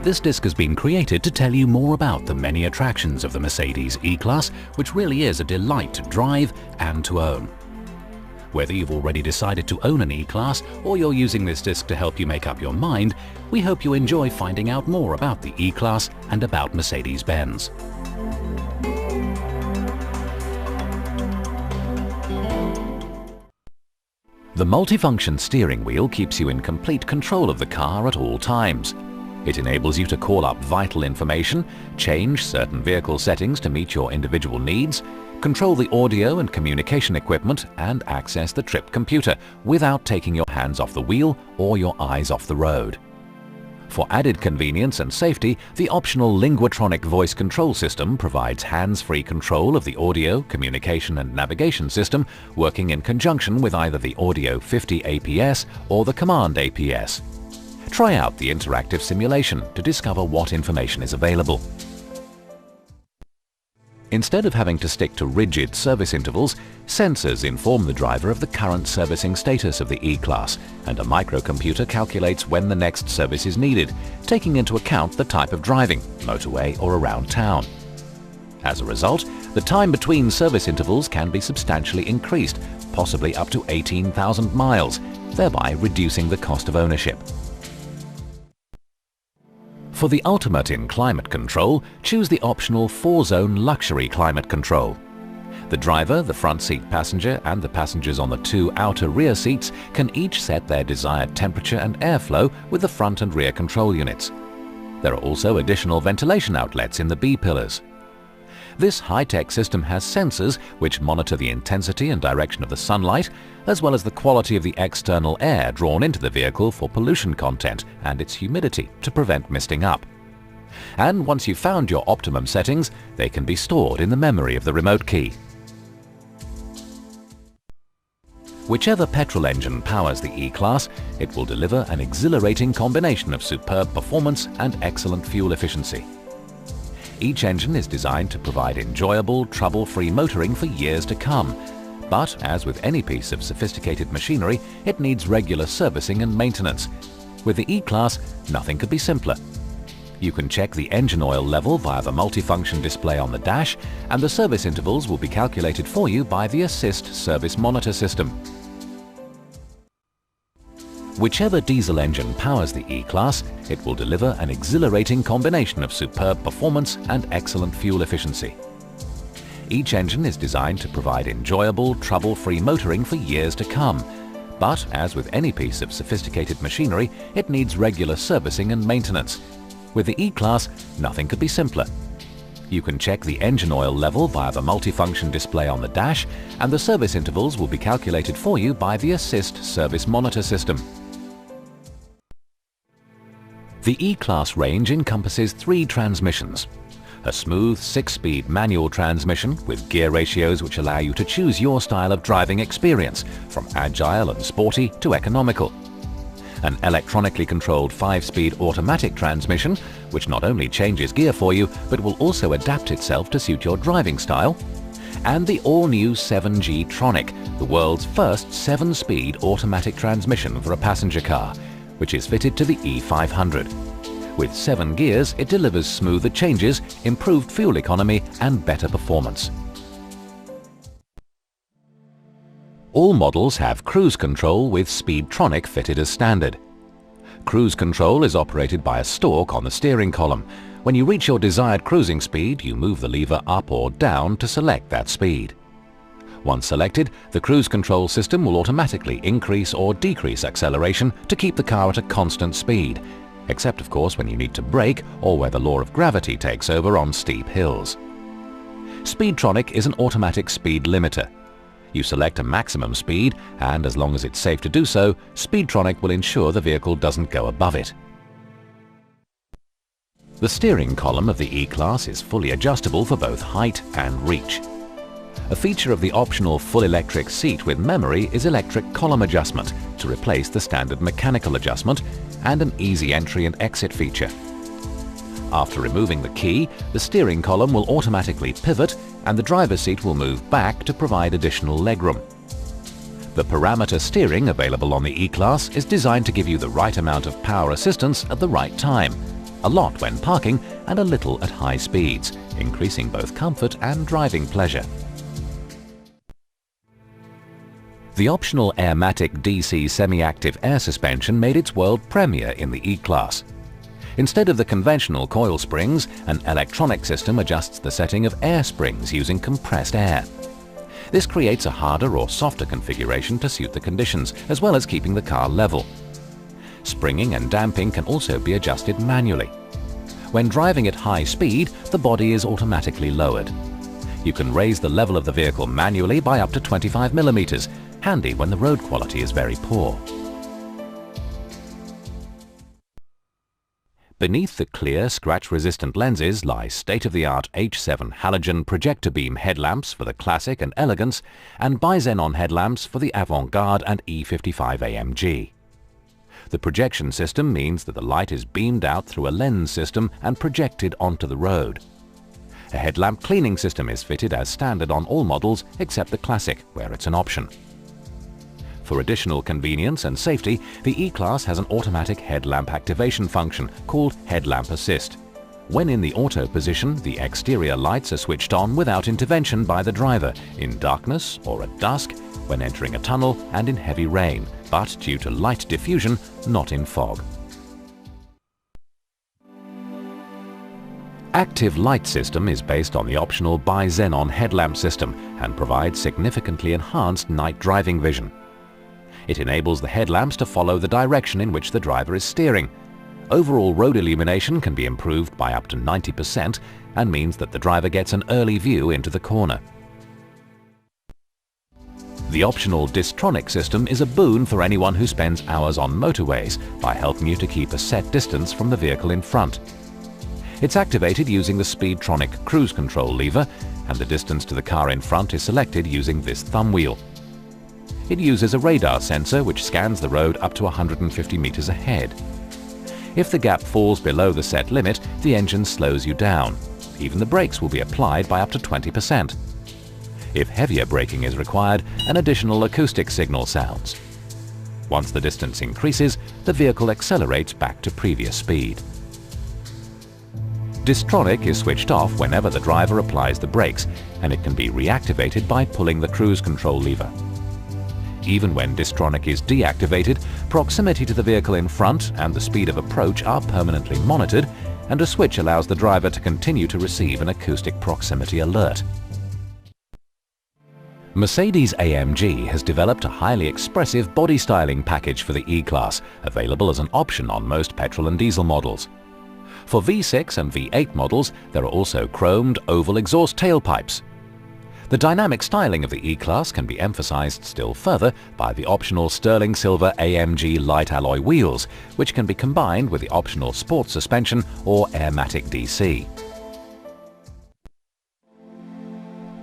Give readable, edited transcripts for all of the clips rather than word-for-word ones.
This disc has been created to tell you more about the many attractions of the Mercedes E-Class, which really is a delight to drive and to own. Whether you've already decided to own an E-Class or you're using this disc to help you make up your mind, we hope you enjoy finding out more about the E-Class and about Mercedes-Benz. The multifunction steering wheel keeps you in complete control of the car at all times. It enables you to call up vital information, change certain vehicle settings to meet your individual needs, control the audio and communication equipment, and access the trip computer without taking your hands off the wheel or your eyes off the road. For added convenience and safety, the optional Linguatronic voice control system provides hands-free control of the audio, communication and navigation system, working in conjunction with either the Audio 50 APS or the Command APS. Try out the interactive simulation to discover what information is available. Instead of having to stick to rigid service intervals, sensors inform the driver of the current servicing status of the E-Class, and a microcomputer calculates when the next service is needed, taking into account the type of driving, motorway or around town. As a result, the time between service intervals can be substantially increased, possibly up to 18,000 miles, thereby reducing the cost of ownership. For the ultimate in climate control, choose the optional 4-zone luxury climate control. The driver, the front seat passenger and the passengers on the 2 outer rear seats can each set their desired temperature and airflow with the front and rear control units. There are also additional ventilation outlets in the B-pillars. This high-tech system has sensors which monitor the intensity and direction of the sunlight, as well as the quality of the external air drawn into the vehicle for pollution content and its humidity to prevent misting up. And once you've found your optimum settings, they can be stored in the memory of the remote key. Whichever petrol engine powers the E-Class, it will deliver an exhilarating combination of superb performance and excellent fuel efficiency. Each engine is designed to provide enjoyable, trouble-free motoring for years to come. But, as with any piece of sophisticated machinery, it needs regular servicing and maintenance. With the E-Class, nothing could be simpler. You can check the engine oil level via the multifunction display on the dash, and the service intervals will be calculated for you by the Assist Service Monitor system. Whichever diesel engine powers the E-Class, it will deliver an exhilarating combination of superb performance and excellent fuel efficiency. Each engine is designed to provide enjoyable, trouble-free motoring for years to come. But, as with any piece of sophisticated machinery, it needs regular servicing and maintenance. With the E-Class, nothing could be simpler. You can check the engine oil level via the multifunction display on the dash, and the service intervals will be calculated for you by the Assist Service Monitor system. The E-Class range encompasses 3 transmissions. A smooth 6-speed manual transmission with gear ratios which allow you to choose your style of driving experience, from agile and sporty to economical. An electronically controlled 5-speed automatic transmission, which not only changes gear for you, but will also adapt itself to suit your driving style. And the all-new 7G Tronic, the world's first 7-speed automatic transmission for a passenger car, which is fitted to the E500. With 7 gears, it delivers smoother changes, improved fuel economy and better performance. All models have cruise control with Speedtronic fitted as standard. Cruise control is operated by a stalk on the steering column. When you reach your desired cruising speed, you move the lever up or down to select that speed. Once selected, the cruise control system will automatically increase or decrease acceleration to keep the car at a constant speed, except of course when you need to brake or where the law of gravity takes over on steep hills. Speedtronic is an automatic speed limiter. You select a maximum speed, and as long as it's safe to do so, Speedtronic will ensure the vehicle doesn't go above it. The steering column of the E-Class is fully adjustable for both height and reach. A feature of the optional full electric seat with memory is electric column adjustment to replace the standard mechanical adjustment, and an easy entry and exit feature. After removing the key, the steering column will automatically pivot and the driver's seat will move back to provide additional legroom. The parameter steering available on the E-Class is designed to give you the right amount of power assistance at the right time. a lot when parking and a little at high speeds, increasing both comfort and driving pleasure. The optional Airmatic DC semi-active air suspension made its world premiere in the E-Class. Instead of the conventional coil springs, an electronic system adjusts the setting of air springs using compressed air. This creates a harder or softer configuration to suit the conditions, as well as keeping the car level. Springing and damping can also be adjusted manually. When driving at high speed, the body is automatically lowered. You can raise the level of the vehicle manually by up to 25 millimeters, handy when the road quality is very poor. Beneath the clear, scratch-resistant lenses lie state-of-the-art H7 halogen projector beam headlamps for the Classic and Elegance, and bi-xenon headlamps for the Avant-Garde and E55 AMG. The projection system means that the light is beamed out through a lens system and projected onto the road. A headlamp cleaning system is fitted as standard on all models except the Classic, where it's an option. For additional convenience and safety, the E-Class has an automatic headlamp activation function called Headlamp Assist. When in the auto position, the exterior lights are switched on without intervention by the driver, in darkness or at dusk, when entering a tunnel and in heavy rain, but due to light diffusion, not in fog. Active Light System is based on the optional bi-xenon headlamp system and provides significantly enhanced night driving vision. It enables the headlamps to follow the direction in which the driver is steering. Overall road illumination can be improved by up to 90% and means that the driver gets an early view into the corner. The optional Distronic system is a boon for anyone who spends hours on motorways by helping you to keep a set distance from the vehicle in front. It's activated using the Speedtronic cruise control lever, and the distance to the car in front is selected using this thumb wheel. It uses a radar sensor which scans the road up to 150 meters ahead. If the gap falls below the set limit, the engine slows you down. Even the brakes will be applied by up to 20%. If heavier braking is required, an additional acoustic signal sounds. Once the distance increases, the vehicle accelerates back to previous speed. Distronic is switched off whenever the driver applies the brakes, and it can be reactivated by pulling the cruise control lever. Even when Distronic is deactivated, proximity to the vehicle in front and the speed of approach are permanently monitored, and a switch allows the driver to continue to receive an acoustic proximity alert. Mercedes-AMG has developed a highly expressive body styling package for the E-Class, available as an option on most petrol and diesel models. For V6 and V8 models, there are also chromed oval exhaust tailpipes. The dynamic styling of the E-Class can be emphasized still further by the optional sterling silver AMG light alloy wheels, which can be combined with the optional sport suspension or Airmatic DC.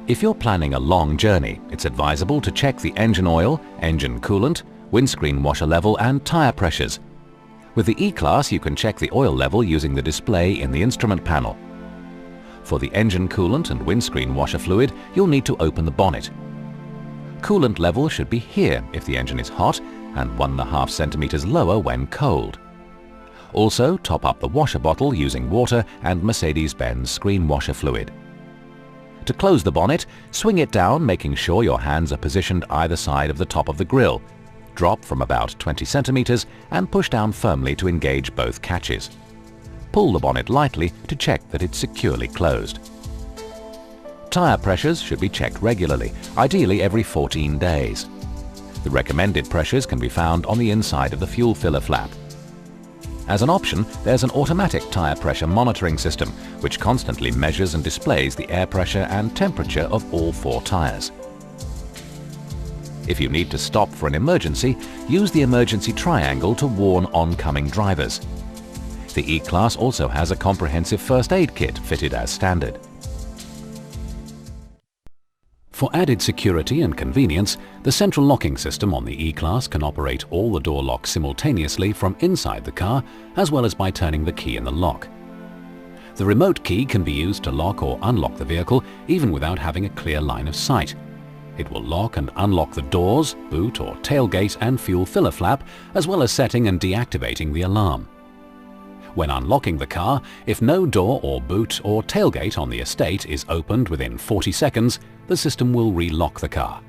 If you're planning a long journey, it's advisable to check the engine oil, engine coolant, windscreen washer level and tire pressures. With the E-Class, you can check the oil level using the display in the instrument panel. For the engine coolant and windscreen washer fluid, you'll need to open the bonnet. Coolant level should be here if the engine is hot and 1.5 centimeters lower when cold. Also, top up the washer bottle using water and Mercedes-Benz screen washer fluid. To close the bonnet, swing it down, making sure your hands are positioned either side of the top of the grille. Drop from about 20 centimeters and push down firmly to engage both catches. Pull the bonnet lightly to check that it's securely closed. Tire pressures should be checked regularly, ideally every 14 days. The recommended pressures can be found on the inside of the fuel filler flap. As an option, there's an automatic tire pressure monitoring system, which constantly measures and displays the air pressure and temperature of all 4 tires. If you need to stop for an emergency, use the emergency triangle to warn oncoming drivers. The E-Class also has a comprehensive first aid kit fitted as standard. For added security and convenience, the central locking system on the E-Class can operate all the door locks simultaneously from inside the car, as well as by turning the key in the lock. The remote key can be used to lock or unlock the vehicle even without having a clear line of sight. It will lock and unlock the doors, boot or tailgate and fuel filler flap, as well as setting and deactivating the alarm. When unlocking the car, if no door or boot or tailgate on the estate is opened within 40 seconds, the system will re-lock the car.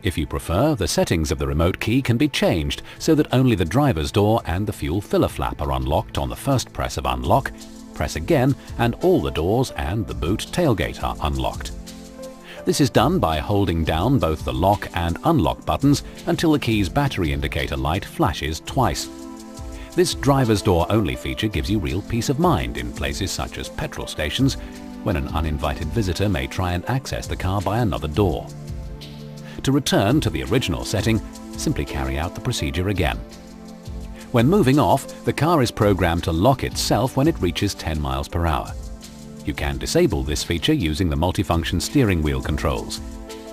If you prefer, the settings of the remote key can be changed so that only the driver's door and the fuel filler flap are unlocked on the first press of unlock. Press again and all the doors and the boot tailgate are unlocked. This is done by holding down both the lock and unlock buttons until the key's battery indicator light flashes twice. This driver's door only feature gives you real peace of mind in places such as petrol stations, when an uninvited visitor may try and access the car by another door. To return to the original setting, simply carry out the procedure again. When moving off, the car is programmed to lock itself when it reaches 10 miles per hour. You can disable this feature using the multifunction steering wheel controls.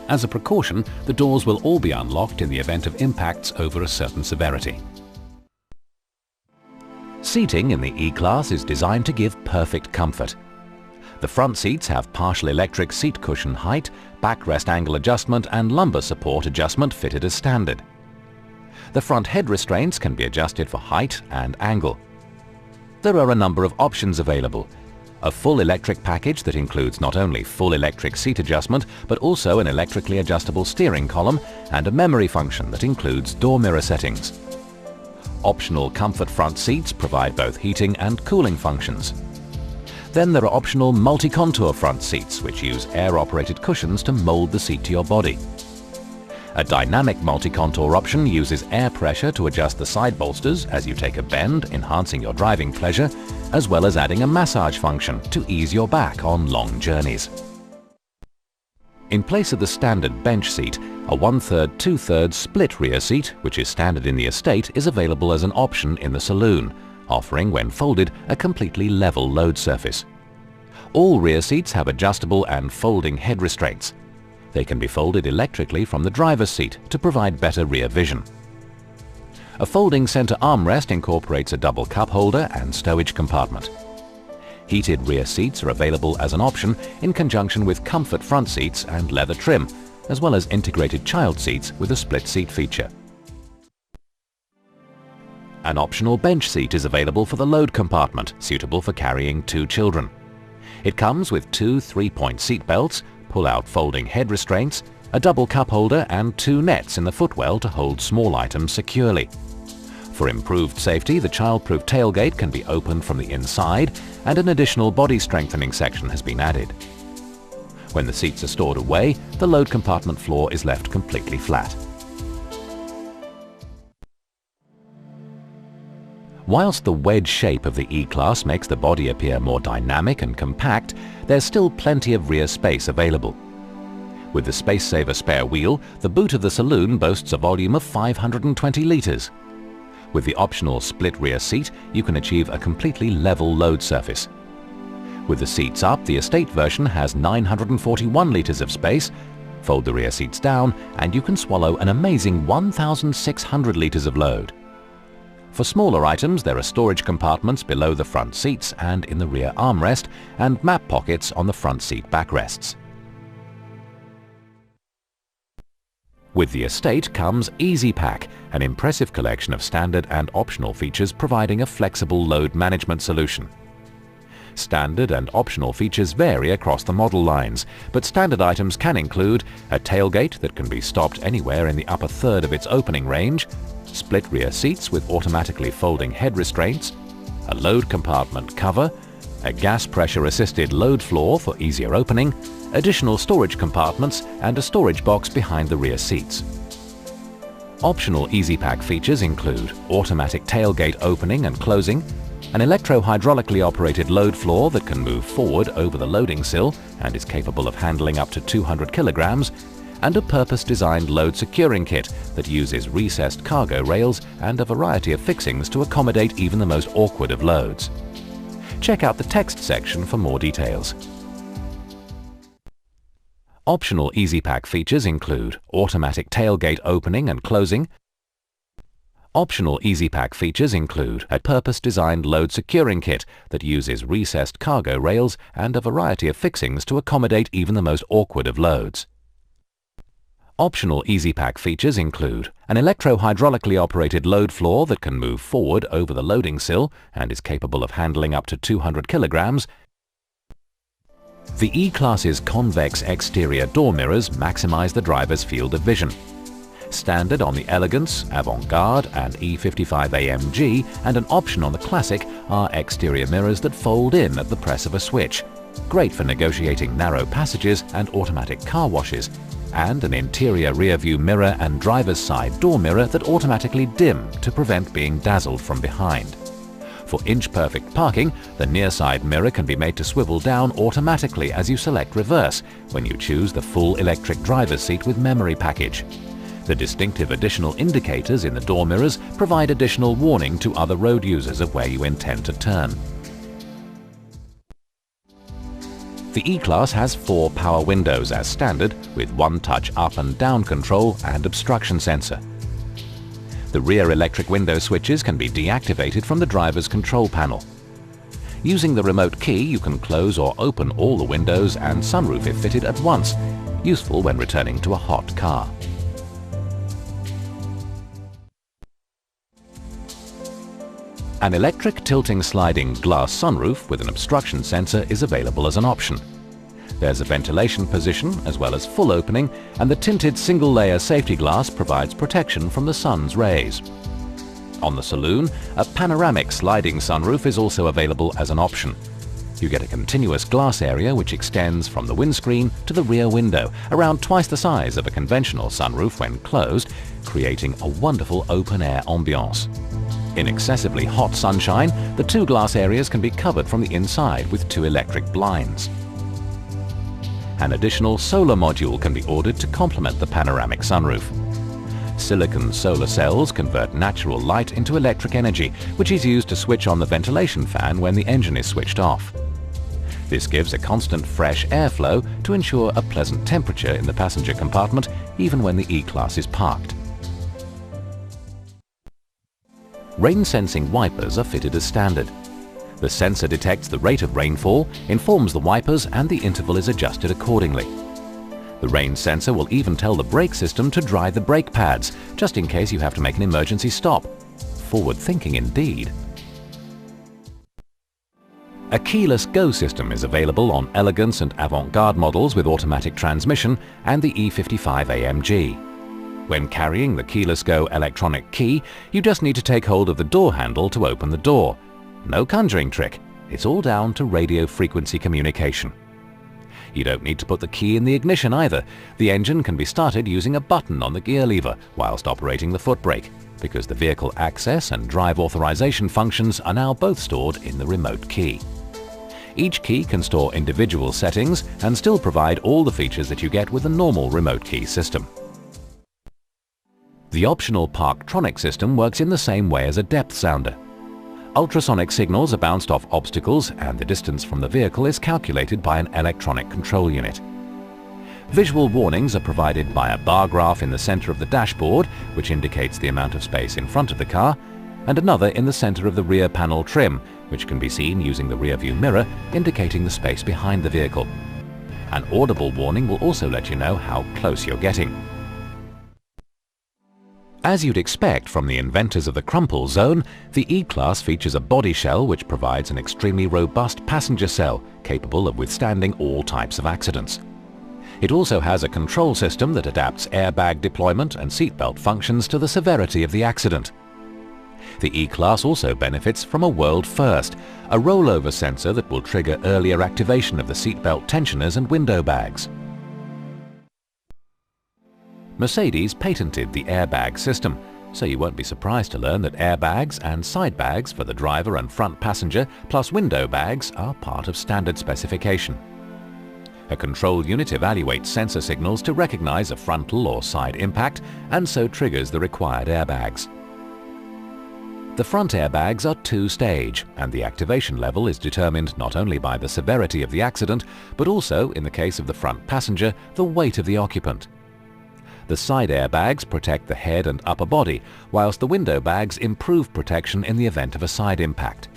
As a precaution, the doors will all be unlocked in the event of impacts over a certain severity. Seating in the E-Class is designed to give perfect comfort. The front seats have partial electric seat cushion height, backrest angle adjustment and lumbar support adjustment fitted as standard. The front head restraints can be adjusted for height and angle. There are a number of options available. A full electric package that includes not only full electric seat adjustment but also an electrically adjustable steering column and a memory function that includes door mirror settings. Optional comfort front seats provide both heating and cooling functions. Then there are optional multi-contour front seats which use air-operated cushions to mold the seat to your body. A dynamic multi-contour option uses air pressure to adjust the side bolsters as you take a bend, enhancing your driving pleasure, as well as adding a massage function to ease your back on long journeys. In place of the standard bench seat, a 1/3, 2/3 split rear seat, which is standard in the estate, is available as an option in the saloon, offering, when folded, a completely level load surface. All rear seats have adjustable and folding head restraints. They can be folded electrically from the driver's seat to provide better rear vision. A folding center armrest incorporates a double cup holder and stowage compartment. Heated rear seats are available as an option in conjunction with comfort front seats and leather trim, as well as integrated child seats with a split seat feature. An optional bench seat is available for the load compartment, suitable for carrying 2 children. It comes with 2 3-point seat belts, pull-out folding head restraints, a double cup holder and 2 nets in the footwell to hold small items securely. For improved safety, the child-proof tailgate can be opened from the inside and an additional body strengthening section has been added. When the seats are stored away, the load compartment floor is left completely flat. Whilst the wedge shape of the E-Class makes the body appear more dynamic and compact, there's still plenty of rear space available. With the space-saver spare wheel, the boot of the saloon boasts a volume of 520 litres. With the optional split rear seat, you can achieve a completely level load surface. With the seats up, the estate version has 941 litres of space. Fold the rear seats down and you can swallow an amazing 1,600 litres of load. For smaller items, there are storage compartments below the front seats and in the rear armrest, and map pockets on the front seat backrests. With the estate comes Easy Pack, an impressive collection of standard and optional features providing a flexible load management solution. Standard and optional features vary across the model lines, but standard items can include a tailgate that can be stopped anywhere in the upper third of its opening range, split rear seats with automatically folding head restraints, a load compartment cover, a gas pressure assisted load floor for easier opening, additional storage compartments and a storage box behind the rear seats. Optional Easy Pack features include automatic tailgate opening and closing, an electro-hydraulically operated load floor that can move forward over the loading sill and is capable of handling up to 200 kilograms, and a purpose-designed load securing kit that uses recessed cargo rails and a variety of fixings to accommodate even the most awkward of loads. Check out the text section for more details. Optional Easy Pack features include automatic tailgate opening and closing. Optional Easy Pack features include a purpose-designed load securing kit that uses recessed cargo rails and a variety of fixings to accommodate even the most awkward of loads. Optional Easy Pack features include An electro-hydraulically operated load floor that can move forward over the loading sill and is capable of handling up to 200 kilograms. The E-Class's convex exterior door mirrors maximize the driver's field of vision. Standard on the Elegance, Avant-Garde and E55 AMG, and an option on the Classic, are exterior mirrors that fold in at the press of a switch. Great for negotiating narrow passages and automatic car washes, and an interior rear-view mirror and driver's side door mirror that automatically dim to prevent being dazzled from behind. For inch-perfect parking, the near-side mirror can be made to swivel down automatically as you select reverse when you choose the full electric driver's seat with memory package. The distinctive additional indicators in the door mirrors provide additional warning to other road users of where you intend to turn. The E-Class has 4 power windows as standard, with one-touch up and down control and obstruction sensor. The rear electric window switches can be deactivated from the driver's control panel. Using the remote key, you can close or open all the windows and sunroof if fitted at once, useful when returning to a hot car. An electric tilting sliding glass sunroof with an obstruction sensor is available as an option. There's a ventilation position as well as full opening, and the tinted single-layer safety glass provides protection from the sun's rays. On the saloon, a panoramic sliding sunroof is also available as an option. You get a continuous glass area which extends from the windscreen to the rear window, around twice the size of a conventional sunroof when closed, creating a wonderful open-air ambiance. In excessively hot sunshine, the 2 glass areas can be covered from the inside with 2 electric blinds. An additional solar module can be ordered to complement the panoramic sunroof. Silicon solar cells convert natural light into electric energy, which is used to switch on the ventilation fan when the engine is switched off. This gives a constant fresh airflow to ensure a pleasant temperature in the passenger compartment, even when the E-Class is parked. Rain-sensing wipers are fitted as standard. The sensor detects the rate of rainfall, informs the wipers, and the interval is adjusted accordingly. The rain sensor will even tell the brake system to dry the brake pads, just in case you have to make an emergency stop. Forward thinking indeed. A keyless go system is available on Elegance and Avant-Garde models with automatic transmission and the E55 AMG. When carrying the keyless go electronic key, you just need to take hold of the door handle to open the door. No conjuring trick, it's all down to radio frequency communication. You don't need to put the key in the ignition either. The engine can be started using a button on the gear lever whilst operating the foot brake, because the vehicle access and drive authorization functions are now both stored in the remote key. Each key can store individual settings and still provide all the features that you get with a normal remote key system. The optional Parktronic system works in the same way as a depth sounder. Ultrasonic signals are bounced off obstacles, and the distance from the vehicle is calculated by an electronic control unit. Visual warnings are provided by a bar graph in the center of the dashboard, which indicates the amount of space in front of the car, and another in the center of the rear panel trim, which can be seen using the rear view mirror, indicating the space behind the vehicle. An audible warning will also let you know how close you're getting. As you'd expect from the inventors of the crumple zone, the E-Class features a body shell which provides an extremely robust passenger cell capable of withstanding all types of accidents. It also has a control system that adapts airbag deployment and seatbelt functions to the severity of the accident. The E-Class also benefits from a world first, a rollover sensor that will trigger earlier activation of the seatbelt tensioners and window bags. Mercedes patented the airbag system, so you won't be surprised to learn that airbags and side bags for the driver and front passenger plus window bags are part of standard specification. A control unit evaluates sensor signals to recognize a frontal or side impact and so triggers the required airbags. The front airbags are two-stage, and the activation level is determined not only by the severity of the accident, but also, in the case of the front passenger, the weight of the occupant. The side airbags protect the head and upper body, whilst the window bags improve protection in the event of a side impact.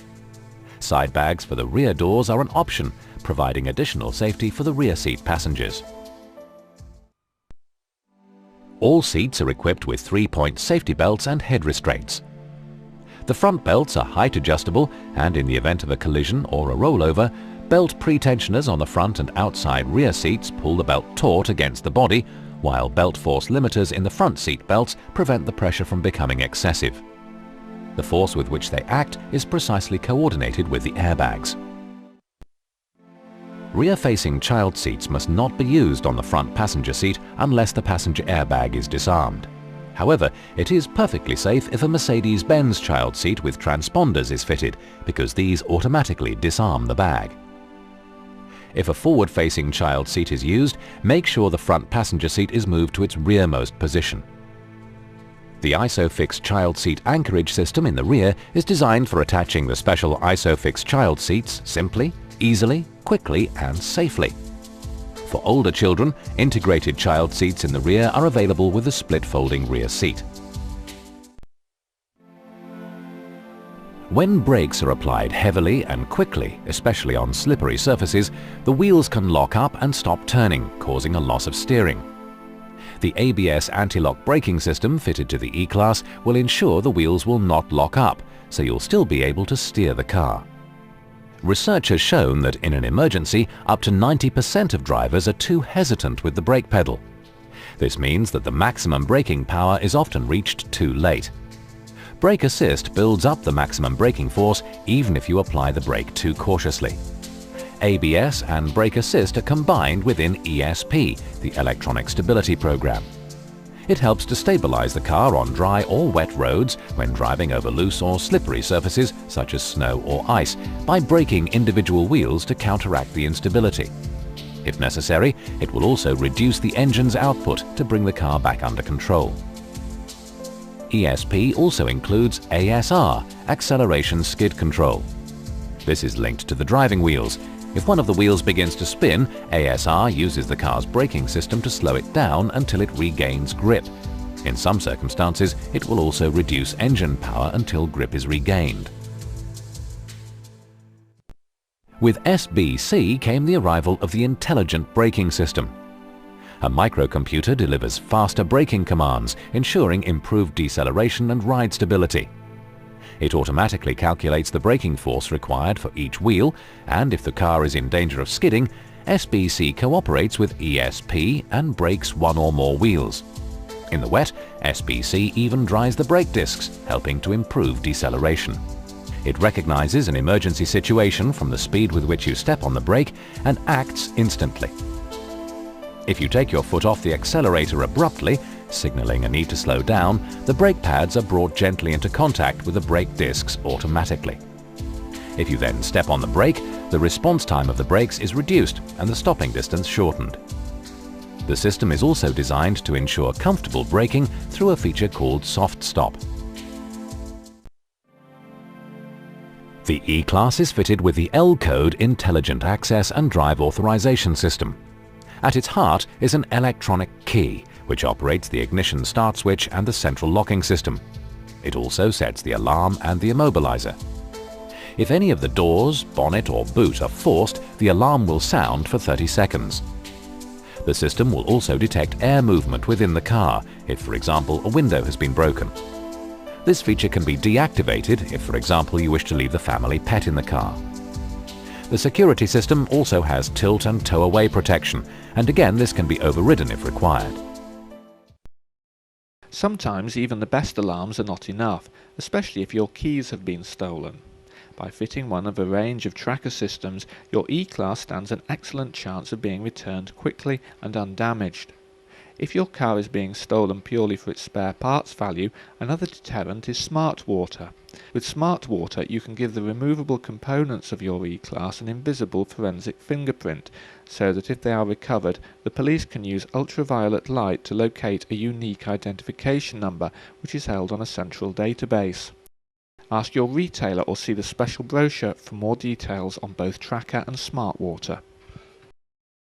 Side bags for the rear doors are an option, providing additional safety for the rear seat passengers. All seats are equipped with 3-point safety belts and head restraints. The front belts are height adjustable, and in the event of a collision or a rollover, belt pre-tensioners on the front and outside rear seats pull the belt taut against the body, while belt force limiters in the front seat belts prevent the pressure from becoming excessive. The force with which they act is precisely coordinated with the airbags. Rear-facing child seats must not be used on the front passenger seat unless the passenger airbag is disarmed. However, it is perfectly safe if a Mercedes-Benz child seat with transponders is fitted, because these automatically disarm the bag. If a forward-facing child seat is used, make sure the front passenger seat is moved to its rearmost position. The ISOFIX child seat anchorage system in the rear is designed for attaching the special ISOFIX child seats simply, easily, quickly and safely. For older children, integrated child seats in the rear are available with a split folding rear seat. When brakes are applied heavily and quickly, especially on slippery surfaces, the wheels can lock up and stop turning, causing a loss of steering. The ABS anti-lock braking system fitted to the E-Class will ensure the wheels will not lock up, so you'll still be able to steer the car. Research has shown that in an emergency, up to 90% of drivers are too hesitant with the brake pedal. This means that the maximum braking power is often reached too late. Brake Assist builds up the maximum braking force even if you apply the brake too cautiously. ABS and Brake Assist are combined within ESP, the Electronic Stability Program. It helps to stabilize the car on dry or wet roads when driving over loose or slippery surfaces such as snow or ice by braking individual wheels to counteract the instability. If necessary, it will also reduce the engine's output to bring the car back under control. ESP also includes ASR, Acceleration Skid Control. This is linked to the driving wheels. If one of the wheels begins to spin, ASR uses the car's braking system to slow it down until it regains grip. In some circumstances, it will also reduce engine power until grip is regained. With SBC came the arrival of the Intelligent Braking System. A microcomputer delivers faster braking commands, ensuring improved deceleration and ride stability. It automatically calculates the braking force required for each wheel, and if the car is in danger of skidding, SBC cooperates with ESP and brakes one or more wheels. In the wet, SBC even dries the brake discs, helping to improve deceleration. It recognizes an emergency situation from the speed with which you step on the brake and acts instantly. If you take your foot off the accelerator abruptly, signaling a need to slow down, the brake pads are brought gently into contact with the brake discs automatically. If you then step on the brake, the response time of the brakes is reduced and the stopping distance shortened. The system is also designed to ensure comfortable braking through a feature called Soft Stop. The E-Class is fitted with the L-Code Intelligent Access and Drive Authorization System. At its heart is an electronic key, which operates the ignition start switch and the central locking system. It also sets the alarm and the immobilizer. If any of the doors, bonnet or boot are forced, the alarm will sound for 30 seconds. The system will also detect air movement within the car if, for example, a window has been broken. This feature can be deactivated if, for example, you wish to leave the family pet in the car. The security system also has tilt and tow away protection, and again this can be overridden if required. Sometimes even the best alarms are not enough, especially if your keys have been stolen. By fitting one of a range of tracker systems, your E-Class stands an excellent chance of being returned quickly and undamaged. If your car is being stolen purely for its spare parts value, another deterrent is Smart Water. With Smart Water, you can give the removable components of your E-Class an invisible forensic fingerprint, so that if they are recovered, the police can use ultraviolet light to locate a unique identification number, which is held on a central database. Ask your retailer or see the special brochure for more details on both Tracker and Smart Water.